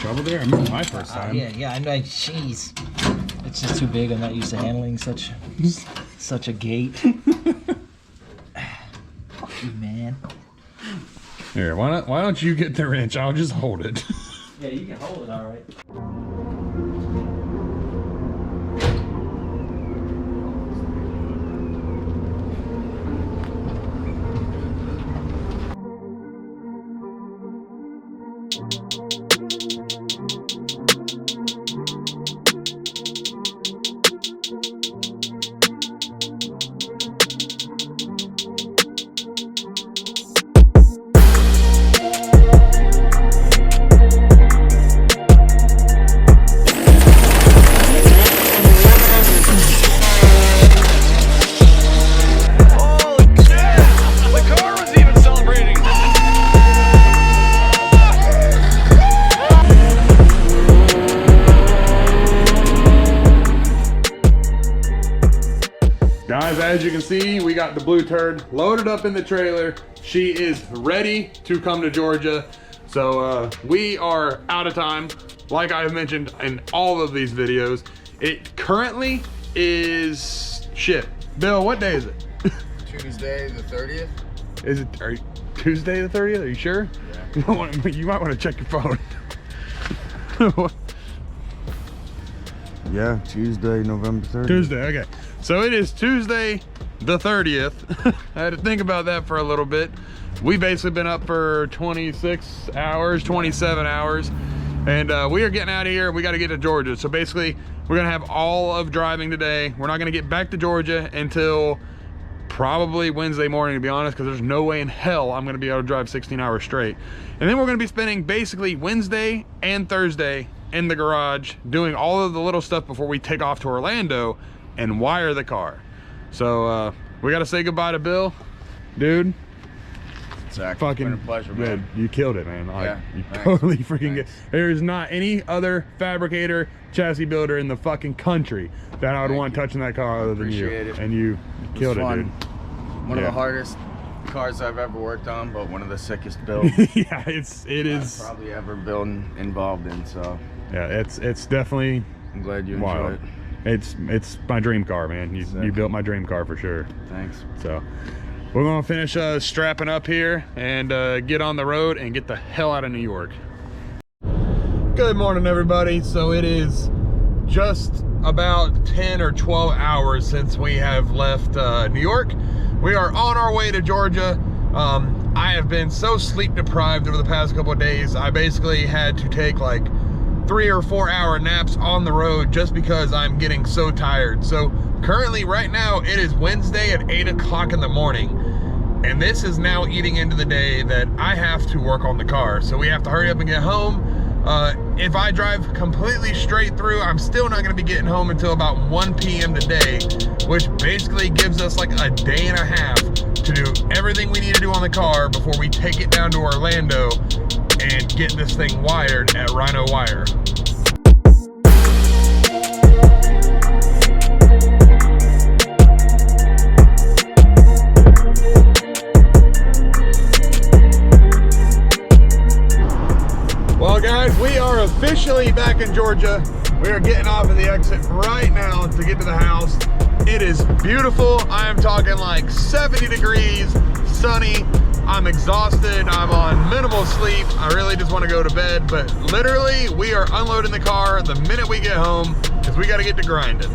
trouble there? I remember my first time. Yeah, I know. Jeez, it's just too big. I'm not used to handling such a gate. Fuck you, man. Here, why don't you get the wrench? I'll just hold it. Yeah, you can hold it, all right. Guys, as you can see, we got the Blue Turd loaded up in the trailer. She is ready to come to Georgia. So we are out of time. Like I've mentioned in all of these videos, it currently is shit. Bill, what day is it? Tuesday the 30th. Is it Tuesday the 30th? Are you sure? Yeah. You might want to check your phone. Yeah, Tuesday, November 30th. Tuesday, okay. So it is Tuesday the 30th. I had to think about that for a little bit. We've basically been up for 26 hours, 27 hours. And we are getting out of here. We got to get to Georgia. So basically, we're going to have all of driving today. We're not going to get back to Georgia until probably Wednesday morning, to be honest, because there's no way in hell I'm going to be able to drive 16 hours straight. And then we're going to be spending basically Wednesday and Thursday in the garage doing all of the little stuff before we take off to Orlando and wire the car. So we got to say goodbye to Bill. Dude, Zach, fucking it's been a pleasure, man. You killed it, man. Like, Yeah, you thanks. totally freaking Thanks. There's not any other fabricator, chassis builder in the fucking country that I would want touching that car other than you. Appreciate it. And you killed it, dude. One of Yeah. the hardest cars I've ever worked on, but one of the sickest builds Yeah, it is. I've probably ever been involved in. So Yeah, it's definitely I'm glad you enjoy wild. it. It's my dream car, man. You built my dream car for sure. Thanks. So we're gonna finish strapping up here and get on the road and get the hell out of New York. Good morning, everybody. So it is just about 10 or 12 hours since we have left New York. We are on our way to Georgia. I have been so sleep deprived over the past couple of days. I basically had to take like 3 or 4 hour naps on the road just because I'm getting so tired. So currently right now it is Wednesday at 8 o'clock in the morning, and this is now eating into the day that I have to work on the car. So we have to hurry up and get home. If I drive completely straight through, I'm still not gonna be getting home until about 1 p.m. today, which basically gives us like a day and a half to do everything we need to do on the car before we take it down to Orlando and get this thing wired at Rhino Wire. Well guys, we are officially back in Georgia. We are getting off of the exit right now to get to the house. It is beautiful. I am talking like 70 degrees, sunny. I'm exhausted. I'm on minimal sleep. I really just want to go to bed, but literally we are unloading the car the minute we get home because we got to get to grinding.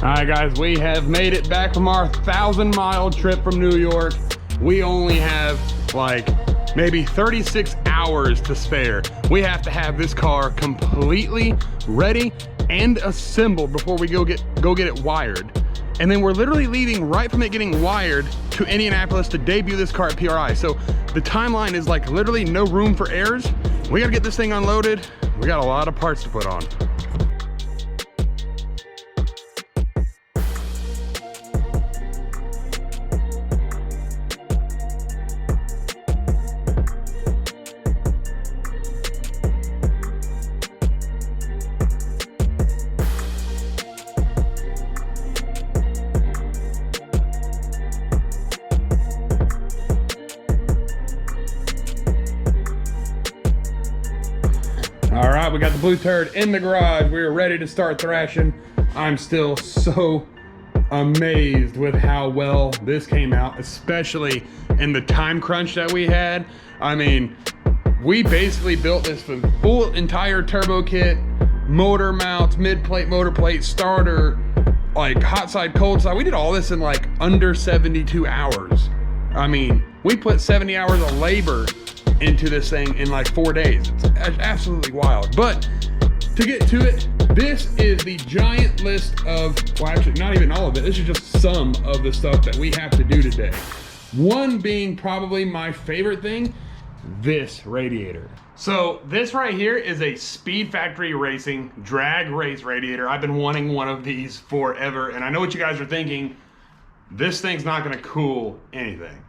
All right guys, we have made it back from our 1,000-mile trip from New York. We only have like maybe 36 hours to spare. We have to have this car completely ready and assembled before we go get it wired. And then we're literally leaving right from it getting wired to Indianapolis to debut this car at PRI. So the timeline is like literally no room for errors. We gotta get this thing unloaded. We got a lot of parts to put on. All right, we got the Blue Turd in the garage. We are ready to start thrashing. I'm still so amazed with how well this came out, especially in the time crunch that we had. I mean, we basically built this for the full entire turbo kit, motor mounts, mid plate, motor plate, starter, like hot side, cold side. We did all this in like under 72 hours. I mean, we put 70 hours of labor into this thing in like 4 days. It's absolutely wild. But to get to it, this is the giant list of, well, actually not even all of it. This is just some of the stuff that we have to do today. One being probably my favorite thing, this radiator. So this right here is a Speed Factory Racing drag race radiator. I've been wanting one of these forever, and I know what you guys are thinking. This thing's not gonna cool anything.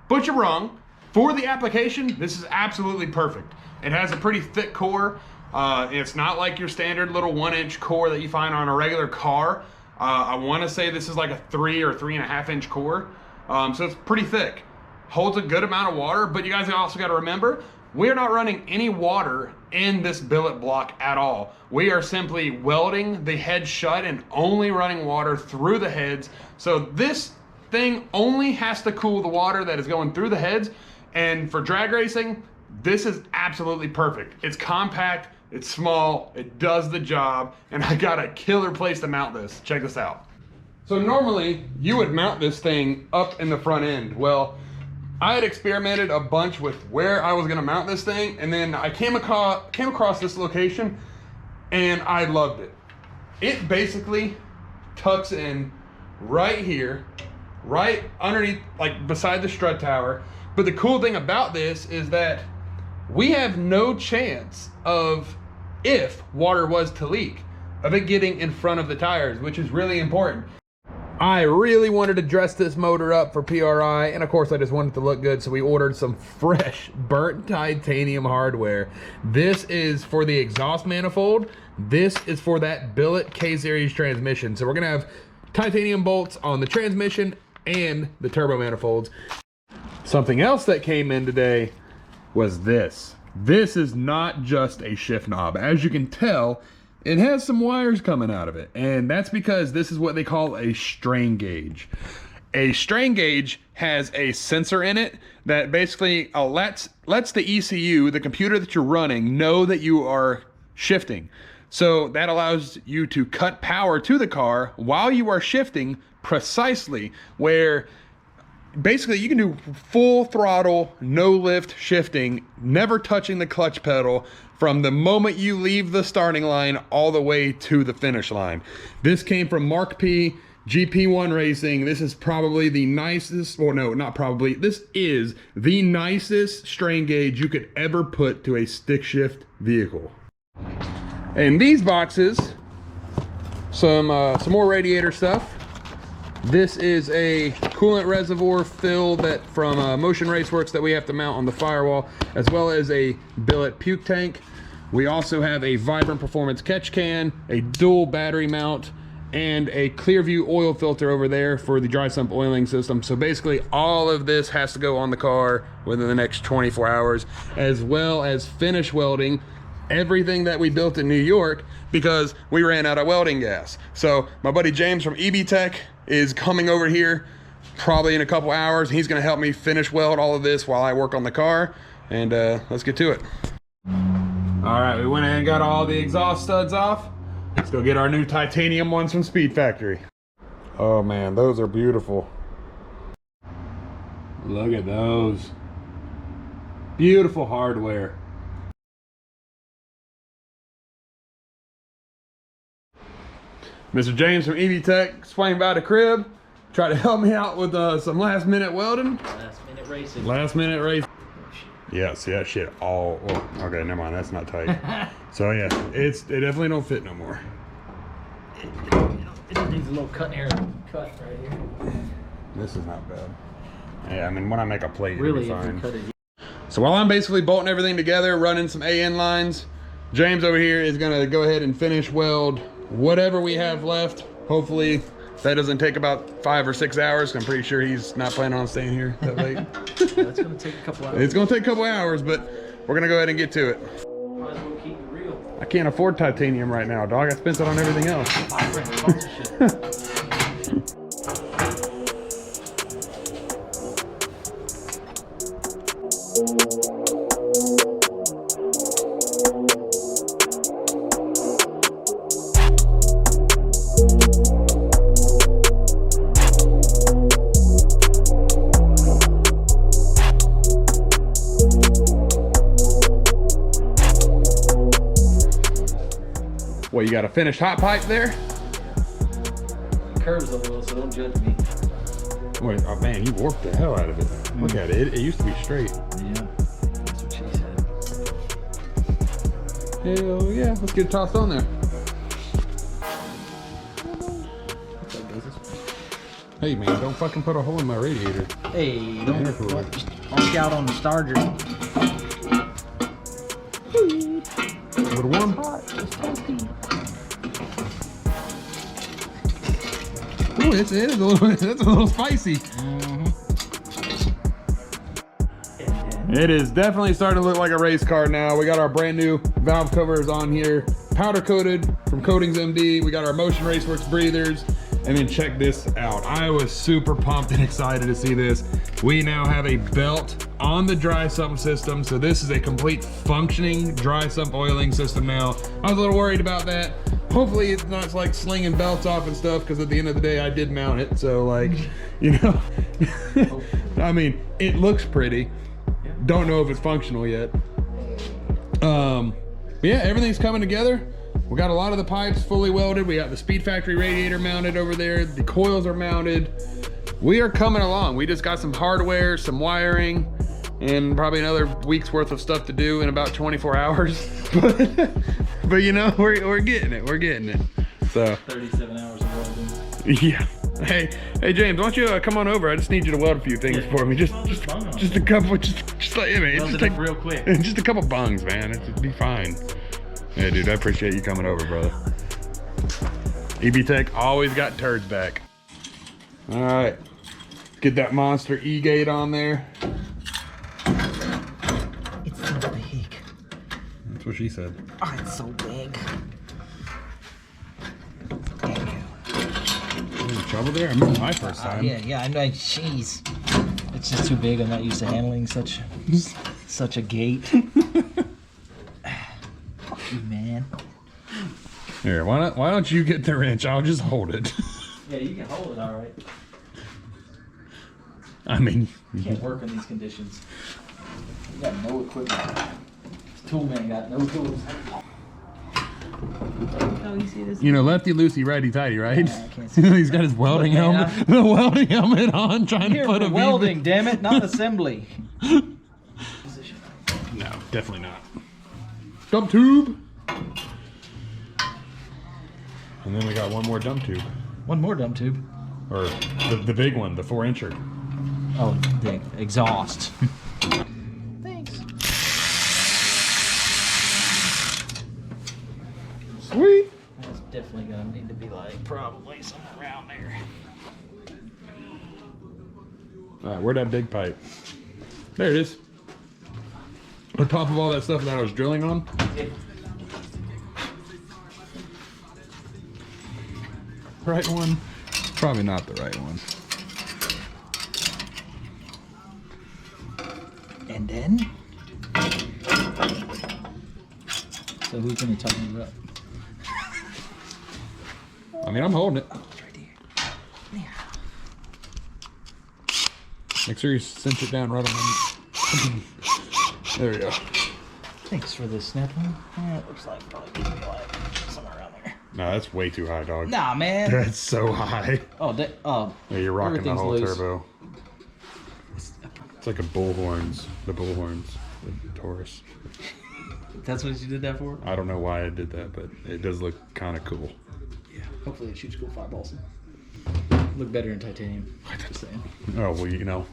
But you're wrong. For the application, this is absolutely perfect. It has a pretty thick core. It's not like your standard little 1-inch core that you find on a regular car. I wanna say this is like a 3 or 3.5 inch core. So it's pretty thick. Holds a good amount of water, but you guys also gotta remember, we're not running any water in this billet block at all. We are simply welding the head shut and only running water through the heads. So this thing only has to cool the water that is going through the heads. And for drag racing, this is absolutely perfect. It's compact, it's small, it does the job, and I got a killer place to mount this. Check this out. So normally you would mount this thing up in the front end. Well, I had experimented a bunch with where I was gonna mount this thing, and then I came across this location and I loved it. It basically tucks in right here, right underneath, like beside the strut tower. But the cool thing about this is that we have no chance of, if water was to leak, of it getting in front of the tires, which is really important. I really wanted to dress this motor up for PRI, and of course I just wanted it to look good, so we ordered some fresh burnt titanium hardware. This is for the exhaust manifold. This is for that billet K-series transmission. So we're gonna have titanium bolts on the transmission and the turbo manifolds. Something else that came in today was this. This is not just a shift knob. As you can tell, it has some wires coming out of it, and that's because this is what they call a strain gauge. A strain gauge has a sensor in it that basically lets the ECU, the computer that you're running, know that you are shifting. So that allows you to cut power to the car while you are shifting precisely, where basically you can do full throttle, no lift shifting, never touching the clutch pedal from the moment you leave the starting line all the way to the finish line. This came from Mark P, GP1 Racing. This is probably the nicest, well no, not probably, this is the nicest strain gauge you could ever put to a stick shift vehicle. In these boxes, some more radiator stuff. This is a coolant reservoir fill that from Motion Raceworks that we have to mount on the firewall, as well as a billet puke tank. We also have a Vibrant Performance catch can, a dual battery mount, and a Clearview oil filter over there for the dry sump oiling system. So basically all of this has to go on the car within the next 24 hours, as well as finish welding everything that we built in New York because we ran out of welding gas. So my buddy James from EB Tech is coming over here probably in a couple hours. He's gonna help me finish weld all of this while I work on the car, and let's get to it. All right, we went ahead and got all the exhaust studs off. Let's go get our new titanium ones from Speed Factory. Oh man, those are beautiful. Look at those. Beautiful hardware. Mr. James from EB Tech swung by the crib, tried to help me out with some last minute welding. Last minute racing. Last minute race. Yeah, see that shit all, oh, okay, never mind, that's not tight. So yeah, it definitely don't fit no more. It needs a little cut right here. This is not bad. Yeah, I mean, when I make a plate, really, it'll be fine. cut it. So while I'm basically bolting everything together, running some AN lines, James over here is gonna go ahead and finish weld whatever we have left. Hopefully that doesn't take about 5 or 6 hours. I'm pretty sure he's not planning on staying here that late. That's gonna take a couple hours. It's gonna take a couple hours, but we're gonna go ahead and get to it. Might as well keep it real. can't afford titanium right now, dog. I spent it on everything else. Well, you got a finished hot pipe there? It curves a little, so don't judge me. Wait, oh man, you warped the hell out of it. Look at it. It used to be straight. Yeah, that's what she said. Hell yeah. Let's get it tossed on there. What's up, business? Hey man, don't fucking put a hole in my radiator. Hey, don't Intercooler. honk out on the starter. With a warm hot. Ooh, it's a little spicy. It is definitely starting to look like a race car now. We got our brand new valve covers on here, powder coated from Coatings MD. We got our Motion Raceworks breathers. And then check this out. I was super pumped and excited to see this. We now have a belt on the dry sump system. So this is a complete functioning dry sump oiling system now. I was a little worried about that. Hopefully it's not like slinging belts off and stuff, because at the end of the day I did mount it. So like, you know, I mean, it looks pretty. Don't know if it's functional yet. But yeah, everything's coming together. We got a lot of the pipes fully welded. We got the Speed Factory radiator mounted over there. The coils are mounted. We are coming along. We just got some hardware, some wiring, and probably another week's worth of stuff to do in about 24 hours. But you know, we're getting it. We're getting it. So 37 hours of welding. yeah. Hey James, why don't you come on over? I just need you to weld a few things for me. Just a couple, just like, yeah, man, just take real quick. Just a couple bungs, man. It'd be fine. Yeah, dude, I appreciate you coming over, brother. EB Tech always got turds back. All right, get that monster E-gate on there. It's so big. That's what she said. Oh, it's so big. Any trouble there? I remember my first time. Yeah, I know. Jeez, it's just too big. I'm not used to handling such a gate. Man. Here, why don't you get the wrench? I'll just hold it. Yeah, you can hold it all right. I mean, You can't work in these conditions. You got no equipment. This tool man got no tools. Oh, you see this? you know, lefty loosey, righty tighty, right? Yeah, I can't see He's got his welding helmet, the welding helmet on, trying Here to put for a welding, damn it, not assembly. No, definitely not. Dump tube. And then we got one more dump tube. One more dump tube. Or the big one, the 4-incher. Oh, the exhaust. Thanks. Sweet. That's definitely gonna need to be like probably somewhere around there. All right, where'd that big pipe? There it is. On top of all that stuff that I was drilling on. Yeah. Right one? Probably not the right one. And then? So who's gonna tighten it up? I mean, I'm holding it. Oh, it's right here. Yeah. Make sure you cinch it down right on my... There we go. Thanks for the snap one. Yeah, it looks like probably gonna be like somewhere around there. No, that's way too high, dog. Nah, man. That's so high. Oh, Yeah, you're rocking the everything's whole loose. turbo. It's like a bullhorns. The bullhorns. The Taurus. That's what you did that for? I don't know why I did that, but it does look kind of cool. Yeah. Hopefully it shoots cool fireballs. Look better in titanium. Just saying. Oh, well, you know,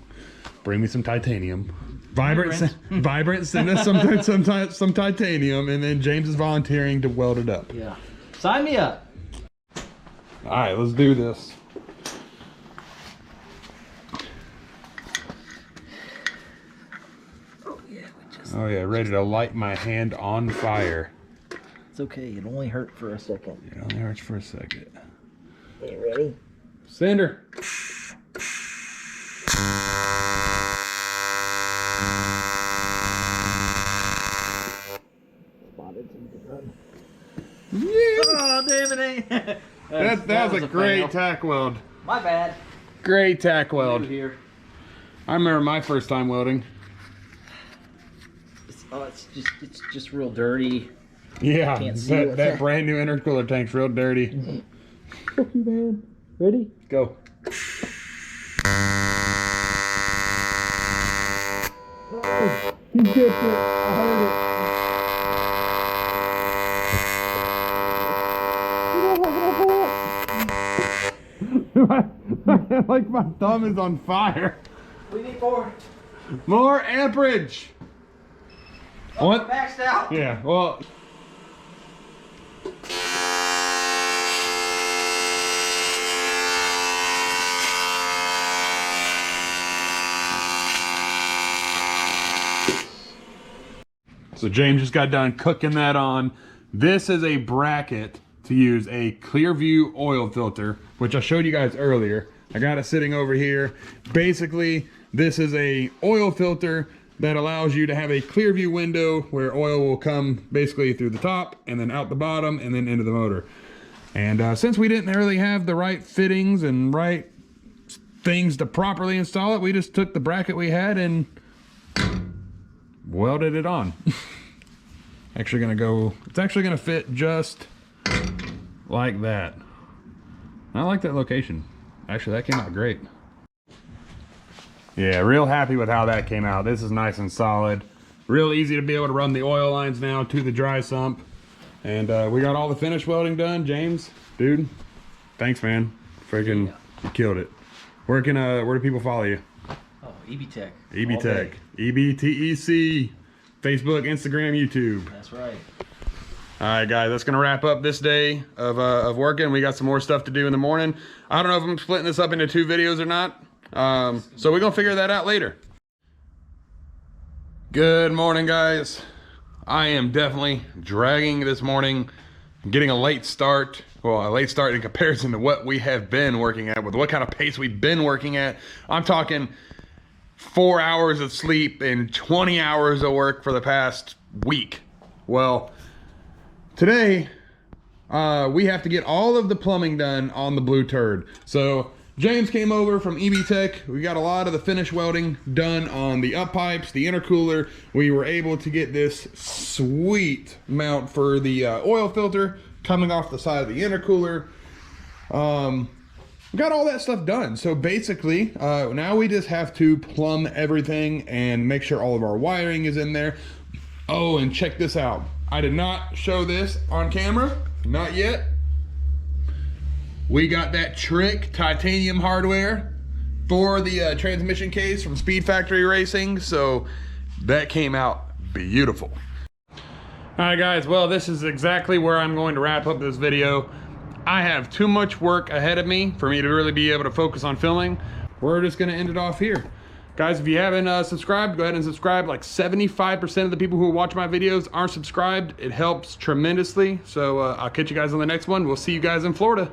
bring me some titanium. Vibrant, send us some titanium, and then James is volunteering to weld it up. Yeah. Sign me up. All right, let's do this. Oh yeah, Oh yeah, ready to light my hand on fire. It's okay. It only hurt for a second. It only hurts for a second. You ready? Cinder. Yeah. Oh, damn it! That was a great tack weld. My bad. Great tack weld. Here. I remember my first time welding. It's just real dirty. Yeah, Can't see that brand new intercooler tank's real dirty. Okay, man. Ready? Go. Oh, he dipped it. I heard it. Like my thumb is on fire. We need more. More amperage. Oh, What? Maxed out. Yeah, well. So James just got done cooking that on. This is a bracket to use a Clearview oil filter, which I showed you guys earlier. I got it sitting over here. Basically, this is a oil filter that allows you to have a clear view window where oil will come basically through the top and then out the bottom and then into the motor. And since we didn't really have the right fittings and right things to properly install it, we just took the bracket we had and welded it on. It's actually gonna fit just like that. I like that location. Actually, that came out great. Yeah, real happy with how that came out. This is nice and solid. Real easy to be able to run the oil lines now to the dry sump. And we got all the finish welding done. James, dude, thanks, man. Freaking, you killed it. Where do people follow you? Oh, EB Tech. EB Tech. EBTEC. Facebook, Instagram, YouTube. That's right. All right, guys, that's gonna wrap up this day of working. We got some more stuff to do in the morning. I don't know if I'm splitting this up into 2 videos or not. So we're gonna figure that out later. Good morning, guys. I am definitely dragging this morning, getting a late start. Well, a late start in comparison to what we have been working at, with what kind of pace we've been working at. I'm talking 4 hours of sleep and 20 hours of work for the past week. Well, today, we have to get all of the plumbing done on the Blue Turd. So James came over from EB Tech. We got a lot of the finish welding done on the up pipes, the intercooler. We were able to get this sweet mount for the oil filter coming off the side of the intercooler. We got all that stuff done. So basically, now we just have to plumb everything and make sure all of our wiring is in there. Oh, and check this out. I did not show this on camera, not yet. We got that trick titanium hardware for the transmission case from Speed Factory Racing, so that came out beautiful. All right, guys, well, this is exactly where I'm going to wrap up this video. I have too much work ahead of me for me to really be able to focus on filming. We're just gonna end it off here. Guys, if you haven't subscribed, go ahead and subscribe. Like 75% of the people who watch my videos aren't subscribed. It helps tremendously. So I'll catch you guys on the next one. We'll see you guys in Florida.